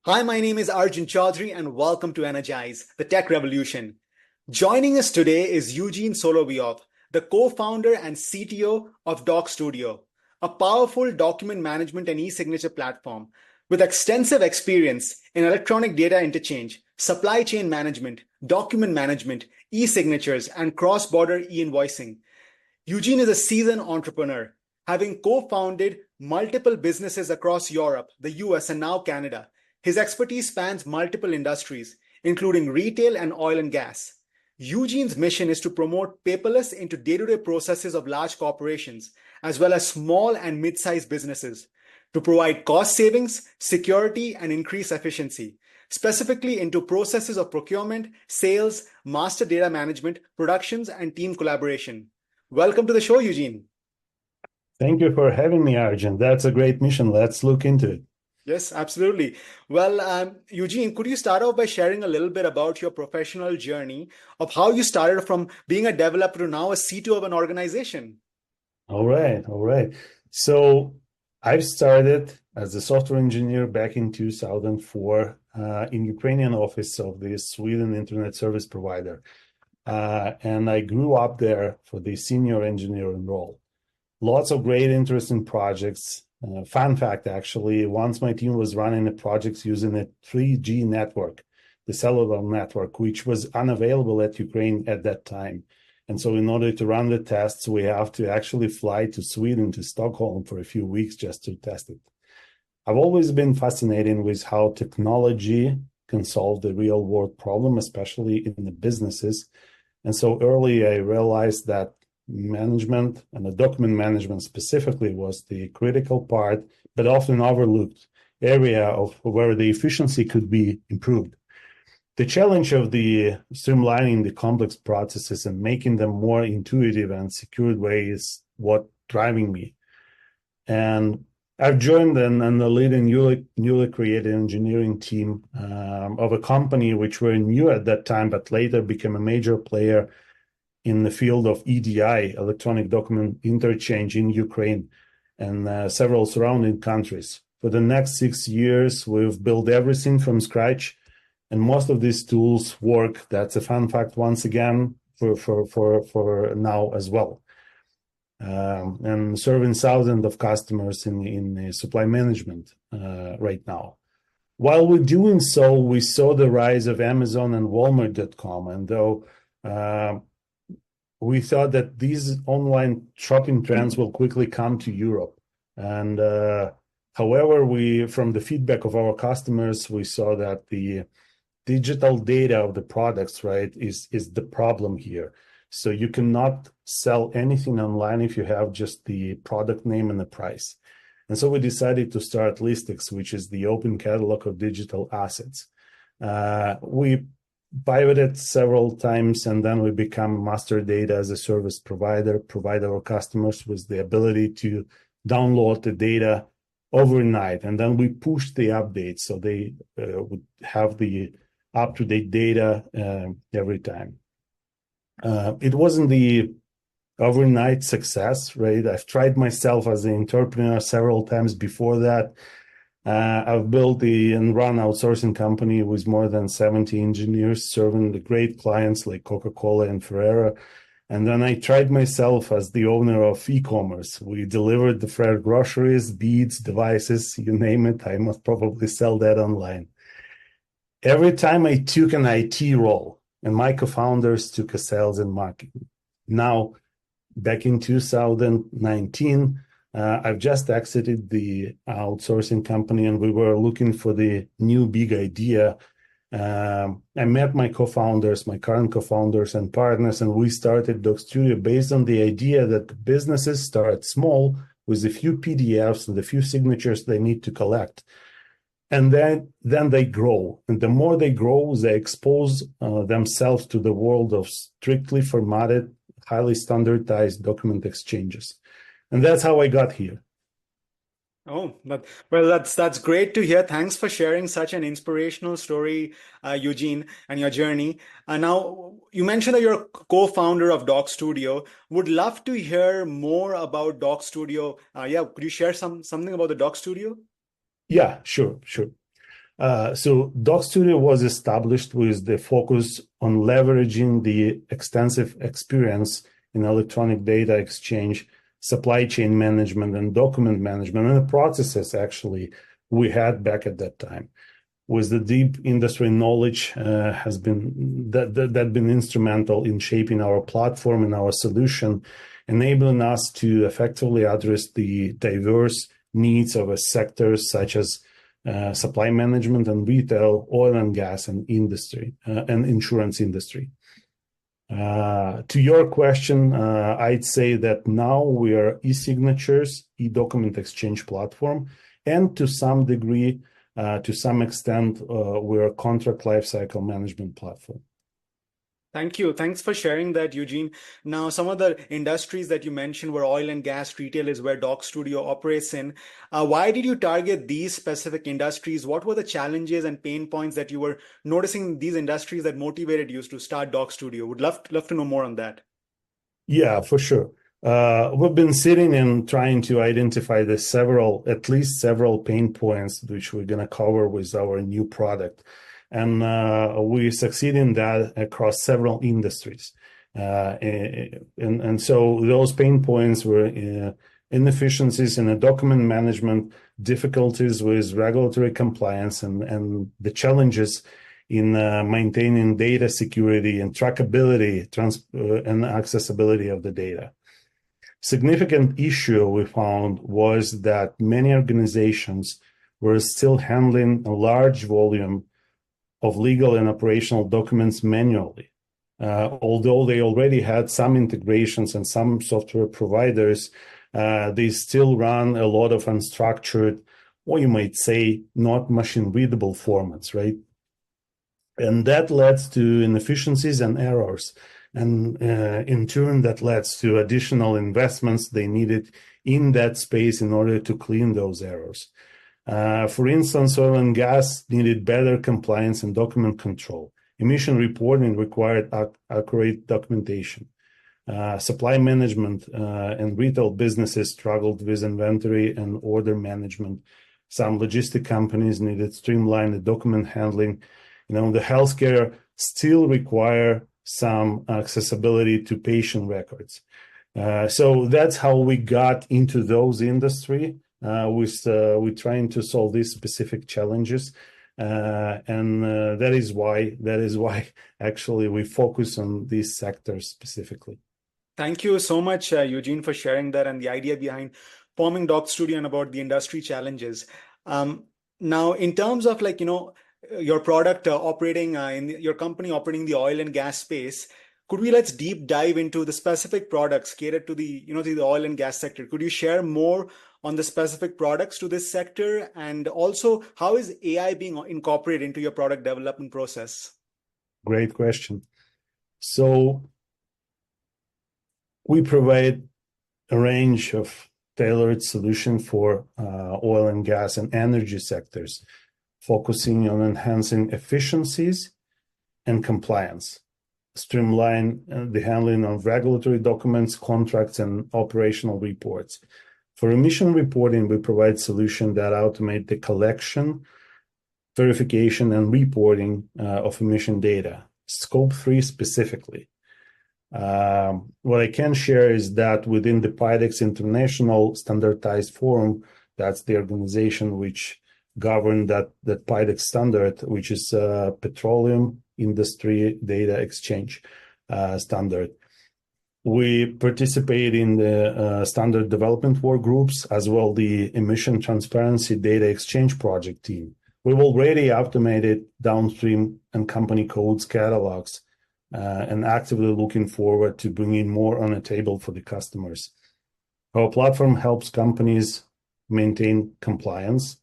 Hi, my name is Arjun Chaudhary, and welcome to ENERGIZE, the tech revolution. Joining us today is Eugene SOLOVIOV, the co-founder and CTO of DocStudio, a powerful document management and e-signature platform with extensive experience in electronic data interchange, supply chain management, document management, e-signatures, and cross-border e-invoicing. Eugene is a seasoned entrepreneur, having co-founded multiple businesses across Europe, the US, and now Canada. His expertise spans multiple industries, including retail and oil and gas. Eugene's mission is to promote paperless into day-to-day processes of large corporations, as well as small and mid-sized businesses, to provide cost savings, security, and increase efficiency, specifically into processes of procurement, sales, master data management, productions, and team collaboration. Welcome to the show, Eugene. Thank you for having me, Arjun. That's a great mission. Let's look into it. Yes, absolutely. Well, Eugene, could you start off by sharing a little bit about your professional journey of how you started from being a developer to now a CTO of an organization? All right. So I've started as a software engineer back in 2004 in Ukrainian office of the Sweden Internet Service Provider. And I grew up there for the senior engineering role. Lots of great, interesting projects. Fun fact, actually, once my team was running a project using a 3G network, the cellular network, which was unavailable at Ukraine at that time. And so in order to run the tests, we have to actually fly to Sweden, to Stockholm for a few weeks just to test it. I've always been fascinated with how technology can solve the real world problem, especially in the businesses. And so early I realized that management and the document management specifically was the critical part, but often overlooked area of where the efficiency could be improved. The challenge of the streamlining the complex processes and making them more intuitive and secured way is what driving me. And I've joined and the leading newly created engineering team of a company which were new at that time, but later became a major player in the field of EDI, electronic document interchange in Ukraine and several surrounding countries. For the next 6 years, we've built everything from scratch, and most of these tools work. That's a fun fact once again for now as well. And serving thousands of customers in supply management right now. While we're doing so, we saw the rise of Amazon and Walmart.com, and though we thought that these online shopping trends will quickly come to Europe. And however, from the feedback of our customers, we saw that the digital data of the products, right, is the problem here. So you cannot sell anything online if you have just the product name and the price. And so we decided to start Listix, which is the open catalog of digital assets. We pivoted several times, and then we become master data as a service provider, provide our customers with the ability to download the data overnight. And then we push the updates so they would have the up-to-date data every time. It wasn't the overnight success, right? I've tried myself as an entrepreneur several times before that. I've built and run outsourcing company with more than 70 engineers serving the great clients like Coca-Cola and Ferrero. And then I tried myself as the owner of e-commerce. We delivered the fresh groceries, beads, devices, you name it. I must probably sell that online. Every time I took an IT role, and my co-founders took a sales and marketing. Now, back in 2019, I've just exited the outsourcing company, and we were looking for the new big idea. I met my co-founders, my current co-founders and partners, and we started DocStudio based on the idea that businesses start small with a few PDFs and a few signatures they need to collect. And then they grow. And the more they grow, they expose themselves to the world of strictly formatted, highly standardized document exchanges. And that's how I got here. Oh, that's great to hear. Thanks for sharing such an inspirational story, Eugene, and your journey. Now, you mentioned that you're a co-founder of DocStudio. Would love to hear more about DocStudio. Could you share something about the DocStudio? Yeah, sure. So DocStudio was established with the focus on leveraging the extensive experience in electronic data exchange, supply chain management, and document management, and the processes actually we had back at that time. With the deep industry knowledge has been been instrumental in shaping our platform and our solution, enabling us to effectively address the diverse needs of a sectors such as supply management and retail, oil and gas, and industry and insurance industry. To your question, I'd say that now we are e-signatures, e-document exchange platform, and to some degree, to some extent, we're a contract lifecycle management platform. Thank you. Thanks for sharing that, Eugene. Now, some of the industries that you mentioned were oil and gas, retail is where DocStudio operates in. Why did you target these specific industries? What were the challenges and pain points that you were noticing in these industries that motivated you to start DocStudio? Would love to know more on that. Yeah, for sure. We've been sitting and trying to identify at least several pain points, which we're going to cover with our new product. And we succeed in that across several industries. And so those pain points were inefficiencies in the document management, difficulties with regulatory compliance, and the challenges in maintaining data security and trackability and accessibility of the data. Significant issue we found was that many organizations were still handling a large volume of legal and operational documents manually. Although they already had some integrations and some software providers, they still run a lot of unstructured, or you might say, not machine-readable formats, right? And that leads to inefficiencies and errors. And in turn, that leads to additional investments they needed in that space in order to clean those errors. For instance, oil and gas needed better compliance and document control. Emission reporting required accurate documentation. Supply management and retail businesses struggled with inventory and order management. Some logistic companies needed streamlined document handling. The healthcare still require some accessibility to patient records. So that's how we got into those industry. We're trying to solve these specific challenges, and that is why actually we focus on these sectors specifically. Thank you so much, Eugene, for sharing that and the idea behind forming DocStudio and about the industry challenges. Now, in terms of your product operating in your company operating the oil and gas space, let's deep dive into the specific products catered to the oil and gas sector. Could you share more on the specific products to this sector, and also how is AI being incorporated into your product development process? Great question. So we provide a range of tailored solutions for oil and gas and energy sectors, focusing on enhancing efficiencies and compliance, streamline the handling of regulatory documents, contracts, and operational reports. For emission reporting, we provide solutions that automate the collection, verification, and reporting of emission data, Scope 3 specifically. What I can share is that within the PIDEX International Standardized Forum, that's the organization which govern that PIDEX standard, which is Petroleum Industry Data Exchange standard. We participate in the standard development work groups, as well the Emission Transparency Data Exchange project team. We've already automated downstream and company codes catalogs and actively looking forward to bringing more on the table for the customers. Our platform helps companies maintain compliance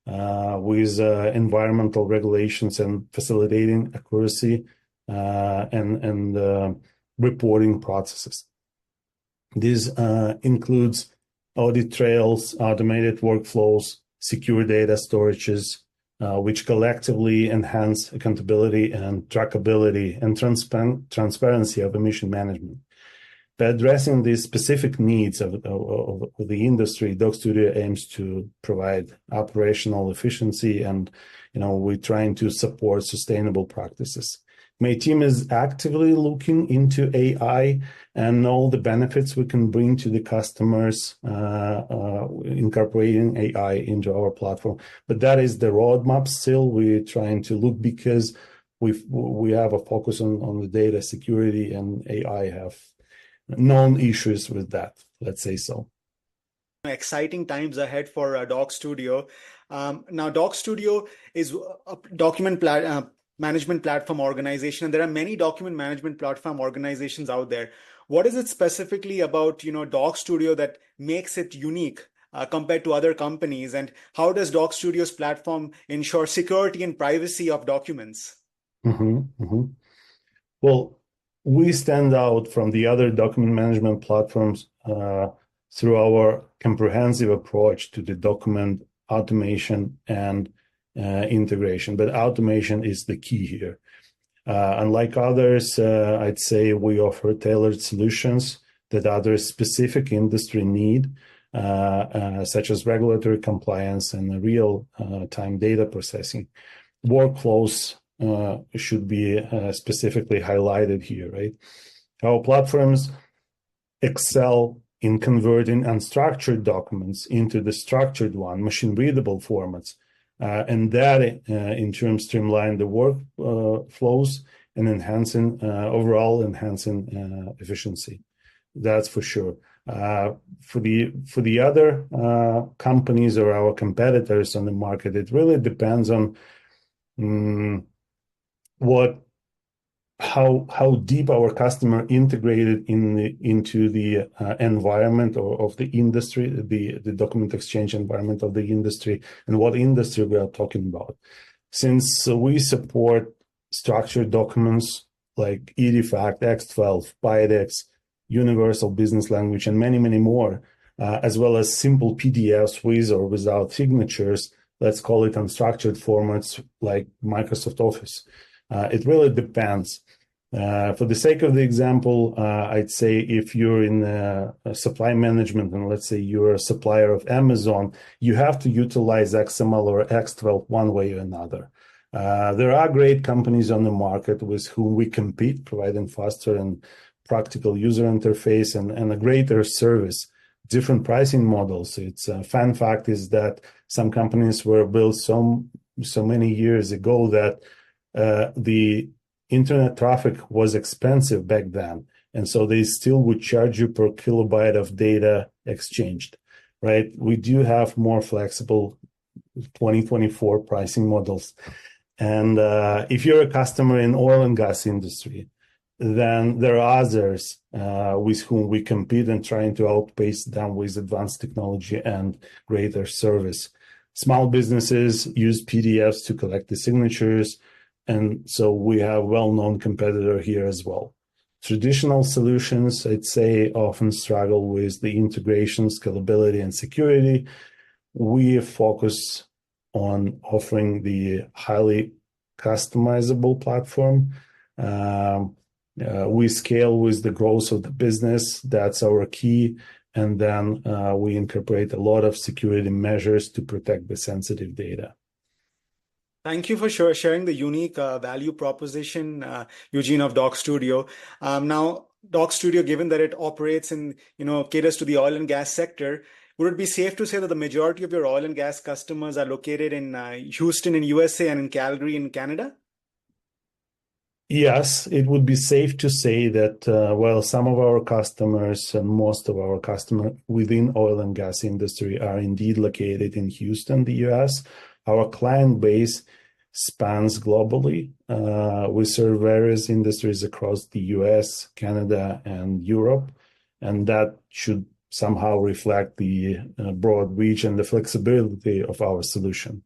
with environmental regulations and facilitating accuracy and reporting processes. This includes audit trails, automated workflows, secure data storages, which collectively enhance accountability and trackability and transparency of emission management. By addressing the specific needs of the industry, DocStudio aims to provide operational efficiency, and we're trying to support sustainable practices. My team is actively looking into AI and all the benefits we can bring to the customers, incorporating AI into our platform. But that is the roadmap still. We're trying to look, because we have a focus on the data security, and AI have known issues with that, let's say so. Exciting times ahead for DocStudio. Now, DocStudio is a document management platform organization, and there are many document management platform organizations out there. What is it specifically about DocStudio that makes it unique compared to other companies, and how does DocStudio's platform ensure security and privacy of documents? Well, we stand out from the other document management platforms through our comprehensive approach to the document automation and integration. But automation is the key here. Unlike others, I'd say we offer tailored solutions that address specific industry need, such as regulatory compliance and real-time data processing. Workflows should be specifically highlighted here, right? Our platforms excel in converting unstructured documents into the structured one, machine-readable formats, and that in turn streamline the workflows and overall enhancing efficiency. That's for sure. For the other companies or our competitors on the market, it really depends on how deep our customer integrated into the environment of the industry, the document exchange environment of the industry, and what industry we are talking about. Since we support structured documents like EDIFACT, X12, PIDEX, Universal Business Language, and many, many more, as well as simple PDFs with or without signatures, let's call it unstructured formats like Microsoft Office. It really depends. For the sake of the example, I'd say if you're in supply management, and let's say you're a supplier of Amazon, you have to utilize XML or X12 one way or another. There are great companies on the market with whom we compete, providing faster and practical user interface and a greater service, different pricing models. It's a fun fact is that some companies were built so many years ago that the internet traffic was expensive back then, and so they still would charge you per kilobyte of data exchanged, right? We do have more flexible 2024 pricing models. And if you're a customer in oil and gas industry, then there are others with whom we compete and trying to outpace them with advanced technology and greater service. Small businesses use PDFs to collect the signatures, and so we have well-known competitor here as well. Traditional solutions, I'd say, often struggle with the integration, scalability, and security. We focus on offering the highly customizable platform. We scale with the growth of the business. That's our key. And then we incorporate a lot of security measures to protect the sensitive data. Thank you for sharing the unique value proposition, Eugene, of DocStudio. Now, DocStudio, given that it operates in, caters to the oil and gas sector, would it be safe to say that the majority of your oil and gas customers are located in Houston in USA and in Calgary in Canada? Yes, it would be safe to say that, some of our customers and most of our customers within oil and gas industry are indeed located in Houston, the US. Our client base spans globally. We serve various industries across the US, Canada, and Europe, and that should somehow reflect the broad reach and the flexibility of our solution.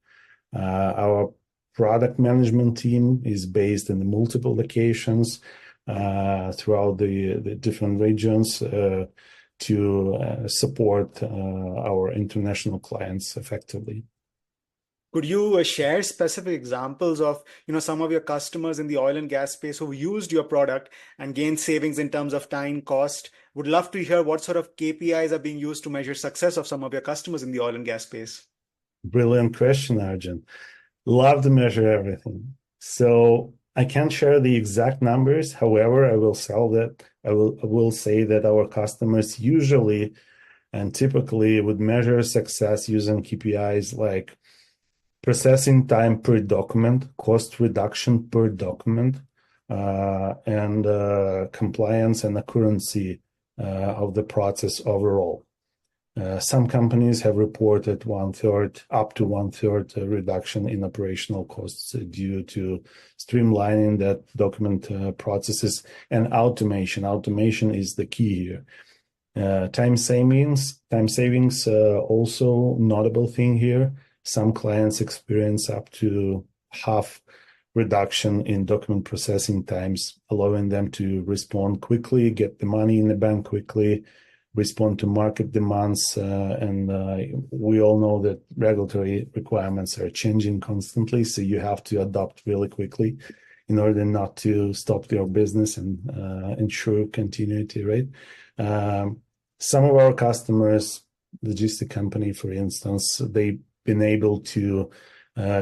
Our product management team is based in multiple locations throughout the different regions to support our international clients effectively. Could you share specific examples of, some of your customers in the oil and gas space who used your product and gained savings in terms of time, cost? Would love to hear what sort of KPIs are being used to measure success of some of your customers in the oil and gas space. Brilliant question, Arjun. Love to measure everything. So I can't share the exact numbers. However, I will say that our customers usually and typically would measure success using KPIs like processing time per document, cost reduction per document, and compliance and accuracy of the process overall. Some companies have reported up to one-third reduction in operational costs due to streamlining that document processes and automation. Automation is the key here. Time savings, also notable thing here. Some clients experience up to half reduction in document processing times, allowing them to respond quickly, get the money in the bank quickly, respond to market demands. And we all know that regulatory requirements are changing constantly, so you have to adapt really quickly in order not to stop your business and ensure continuity, right? Some of our customers, logistic company, for instance, they've been able to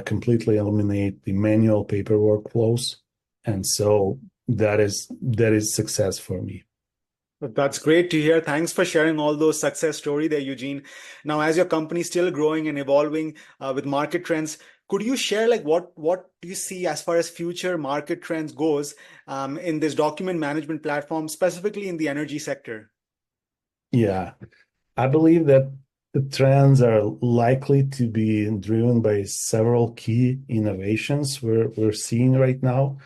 completely eliminate the manual paperwork flows, and so that is success for me. That's great to hear. Thanks for sharing all those success stories there, Eugene. Now, as your company is still growing and evolving with market trends, could you share what do you see as far as future market trends goes in this document management platform, specifically in the energy sector? Yeah, I believe that the trends are likely to be driven by several key innovations we're seeing right now.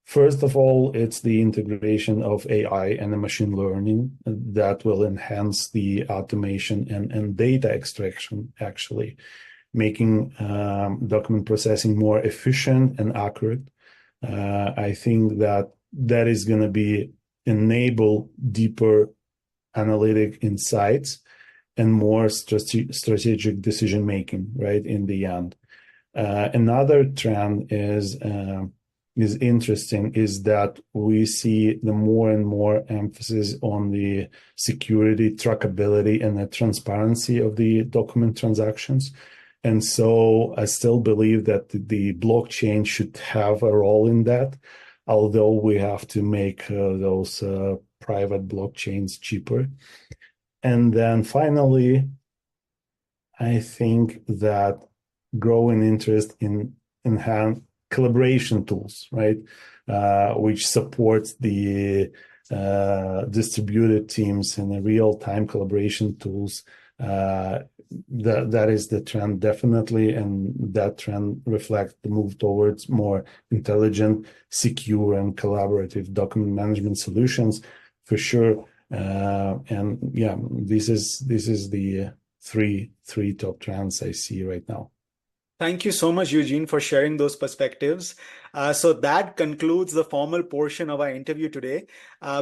First of all, it's the integration of AI and the machine learning that will enhance the automation and data extraction, actually, making document processing more efficient and accurate. I think that is going to enable deeper analytic insights and more strategic decision making, right, in the end. Another trend is interesting, is that we see the more and more emphasis on the security, trackability, and the transparency of the document transactions. And so I still believe that the blockchain should have a role in that, although we have to make those private blockchains cheaper. And then finally, I think that growing interest in enhanced collaboration tools, right, which supports the distributed teams and the real-time collaboration tools, that is the trend, definitely, and that trend reflects the move towards more intelligent, secure, and collaborative document management solutions, for sure. And yeah, this is the three top trends I see right now. Thank you so much, Eugene, for sharing those perspectives. So that concludes the formal portion of our interview today.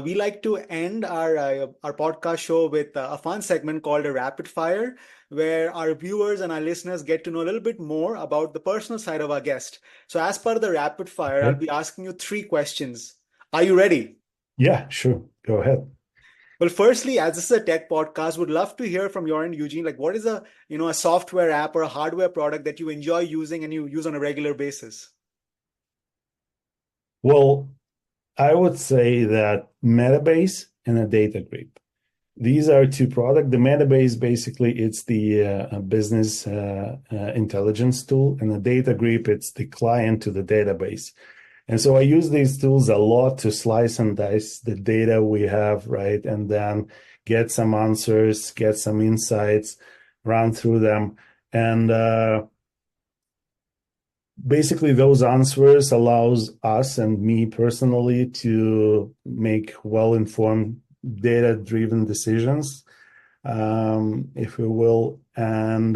We like to end our podcast show with a fun segment called a rapid fire, where our viewers and our listeners get to know a little bit more about the personal side of our guest. So as part of the rapid fire, I'll be asking you 3 questions. Are you ready? Yeah, sure. Go ahead. Well, firstly, as this is a tech podcast, would love to hear from your end, Eugene, what is a software app or a hardware product that you enjoy using and you use on a regular basis? Well, I would say that Metabase and a Datagrip. These are 2 products. The Metabase, basically, it's the business intelligence tool, and the Datagrip, it's the client to the database. And so I use these tools a lot to slice and dice the data we have, right? And then get some answers, get some insights, run through them. And basically those answers allows us and me personally to make well-informed, data-driven decisions, if we will. And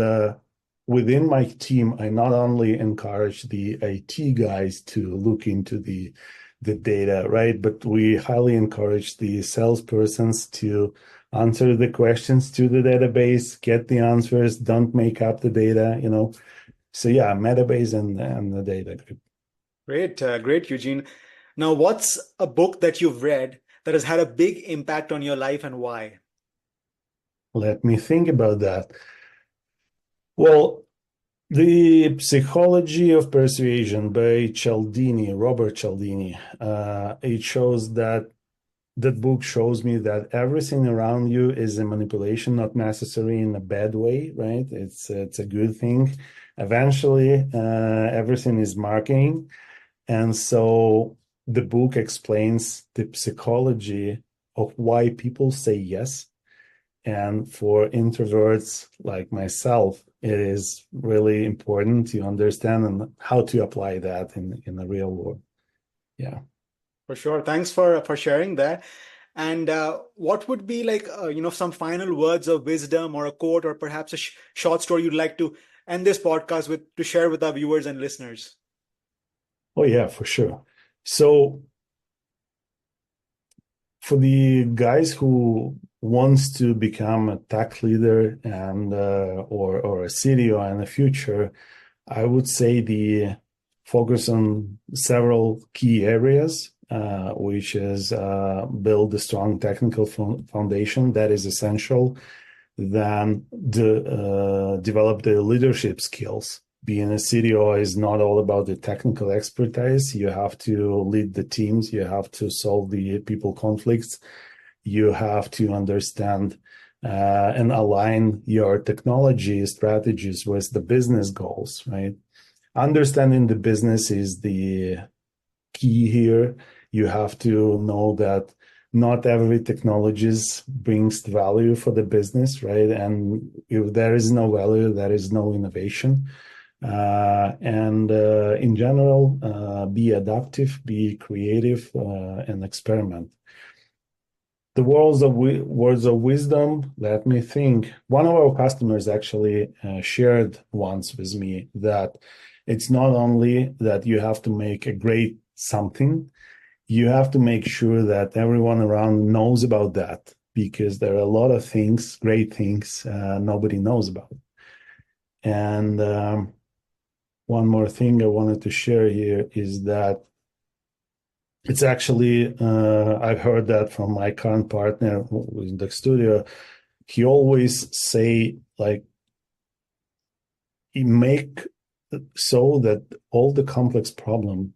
within my team, I not only encourage the IT guys to look into the data, right? But we highly encourage the salespersons to answer the questions to the database, get the answers, don't make up the data, So yeah, Metabase and the data group. Great, Eugene. Now, what's a book that you've read that has had a big impact on your life and why? Let me think about that. Well, The Psychology of Persuasion by Robert Cialdini. It shows that book shows me that everything around you is a manipulation, not necessarily in a bad way, right? It's a good thing. Eventually, everything is marketing, and so the book explains the psychology of why people say yes. And for introverts like myself, it is really important to understand and how to apply that in the real world. Yeah. For sure. Thanks for sharing that. And what would be like, some final words of wisdom or a quote or perhaps a short story you'd like to end this podcast with to share with our viewers and listeners? Oh, yeah, for sure. So for the guys who wants to become a tech leader and or a CTO in the future, I would say the focus on several key areas, which is build a strong technical foundation that is essential. Then develop the leadership skills. Being a CTO is not all about the technical expertise. You have to lead the teams. You have to solve the people conflicts. You have to understand and align your technology strategies with the business goals, right? Understanding the business is the key here. You have to know that not every technologies brings value for the business, right? And if there is no value, there is no innovation. And in general, be adaptive, be creative, and experiment. The words of wisdom, let me think. One of our customers actually shared once with me that it's not only that you have to make a great something, you have to make sure that everyone around knows about that, because there are a lot of things, great things, nobody knows about. And one more thing I wanted to share here is that it's actually, I've heard that from my current partner in the studio. He always say, like, he make so that all the complex problem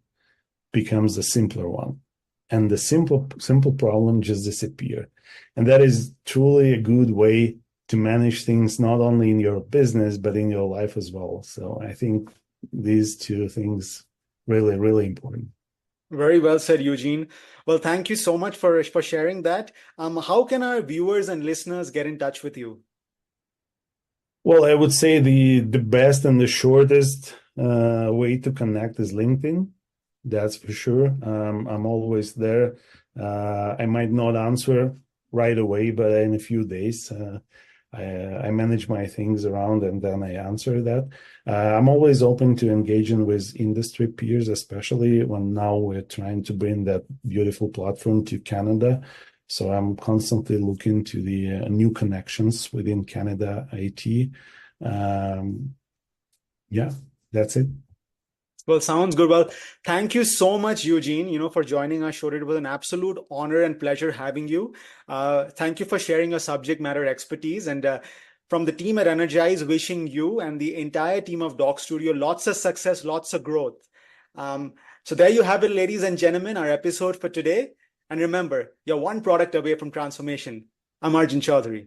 becomes a simpler one, and the simple problem just disappear. And that is truly a good way to manage things, not only in your business but in your life as well. So I think these two things really, really important. Very well said, Eugene. Well, thank you so much for sharing that. How can our viewers and listeners get in touch with you? Well, I would say the best and the shortest way to connect is LinkedIn. That's for sure. I'm always there. I might not answer right away, but in a few days, I manage my things around and then I answer that. I'm always open to engaging with industry peers, especially when now we're trying to bring that beautiful platform to Canada. So I'm constantly looking to the new connections within Canada IT. Yeah, that's it. Well, sounds good. Well, thank you so much, Eugene, for joining our show. It was an absolute honor and pleasure having you. Thank you for sharing your subject matter expertise. And from the team at Energize, wishing you and the entire team of Doc Studio lots of success, lots of growth. So there you have it, ladies and gentlemen, our episode for today. And remember, you're one product away from transformation. I'm Arjun Chaudhary.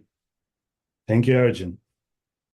Thank you, Arjun.